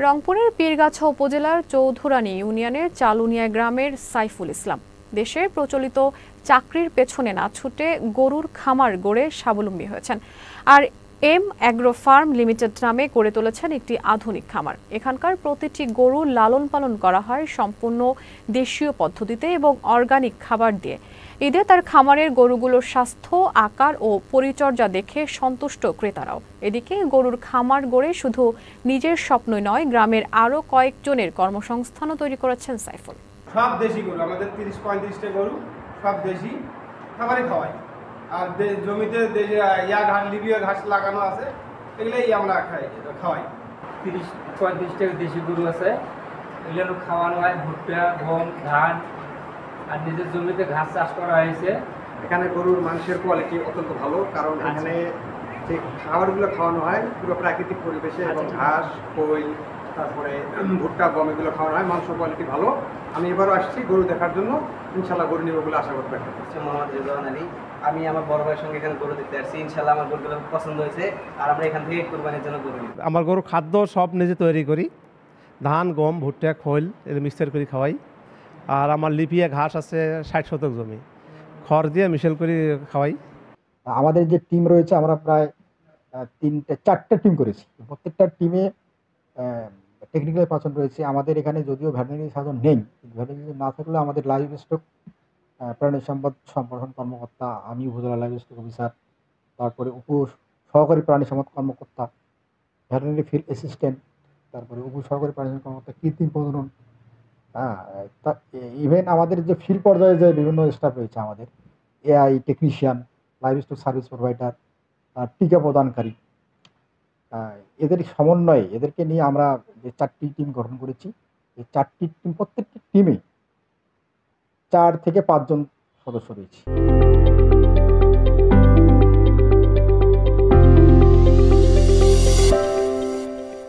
রংপুরের পীরগাছা উপজেলার চৌধুরানী ইউনিয়নের চালুনিয়া গ্রামের সাইফুল ইসলাম দেশের প্রচলিত চাকরির পেছনে না ছুটে গরুর খামার গড়ে স্বাবলম্বী হয়েছেন R M Agro Farm Limited নামে গড়ে তুলেছেন একটি আধুনিক খামার। এখানকার প্রতিটি গরু লালন পালন করা হয় সম্পূর্ণ দেশীয় পদ্ধতিতে এবং অর্গানিক খাবার দিয়ে। ঈদে তার খামারের গরুগুলোর স্বাস্থ্য, আকার ও পরিচর্যা দেখে সন্তুষ্ট ক্রেতারাও। এদিকে গরুর খামার গড়ে শুধু নিজের স্বপ্নই নয়, গ্রামের আরও কয়েকজনের কর্মসংস্থানও তৈরি করেছেন সাইফুল। সব দেশি গরু, আমাদের 30-35টা গরু সব দেশি খাবারই খাওয়াই। আর জমিতে ঘাস, লিবিয়া ঘাস লাগানো আছে, এগুলোই আমরা খাওয়াই। 30-35টা দেশি গরু আছে, এগুলো খাওয়ানো হয় ভুট্টা, গম, ধান, আর নিজের জমিতে ঘাস চাষ করা হয়েছে। এখানে গরুর মাংসের কোয়ালিটি অত্যন্ত ভালো, কারণ এখানে যে খাবারগুলো খাওয়ানো হয় পুরো প্রাকৃতিক পরিবেশে এবং ঘাস, খৈল, তারপরে ভুট্টা, গম এগুলো খাওয়ানো হয়। মাংস কোয়ালিটি ভালো। আমি এবারও আসছি গরু দেখার জন্য, ইনশাল্লাহ গরু নিব বলে আশা করতে পারি। মোহাম্মদ রেজওয়ান আলী, আমি আমার বড় ভাইয়ের সঙ্গে এখানে গরু দেখতে আসছি। ইনশাল্লাহ আমার গরুগুলো পছন্দ হয়েছে আর আমরা এখান থেকে কোরবানির জন্য গরু নিব। আমার গরু খাদ্য সব নিজে তৈরি করি, ধান, গম, ভুট্টা, খৈল এগুলো মিক্সচার করে খাওয়াই। আর আমার লিপিয়া ঘাস আছে 60 শতক জমি, খড় দিয়ে মিশেল করে খাওয়াই। আমাদের যে টিম রয়েছে, আমরা প্রায় 4টে টিম করেছি। প্রত্যেকটা টিমে টেকনিক্যাল পার্সন রয়েছে। আমাদের এখানে যদিও ভেটেরিনারি সার্জন নেই, ভেটেরিনারি না থাকলেও আমাদের লাইভ স্টক প্রাণী সম্পদ সম্প্রসারণ কর্মকর্তা, আমি উপজেলা লাইভ স্টক অফিসার, তারপরে সহকারী প্রাণী সম্পদ কর্মকর্তা, ভেটেরিনারি ফিল্ড অ্যাসিস্ট্যান্ট, তারপরে সহকারী প্রাণী সম্পদ কর্মকর্তা, কৃত্রিম প্রজনন, ইভেন আমাদের যে ফিল্ড পর্যায়ে যে বিভিন্ন স্টাফ রয়েছে, আমাদের AI technician, live stock service provider, টিকা প্রদানকারী, এদের সমন্বয়ে এদেরকে নিয়ে আমরা যে 4টি টিম গঠন করেছি। এই 4টি টিম, প্রত্যেকটি টিমে 4 থেকে 5 জন সদস্য রয়েছে।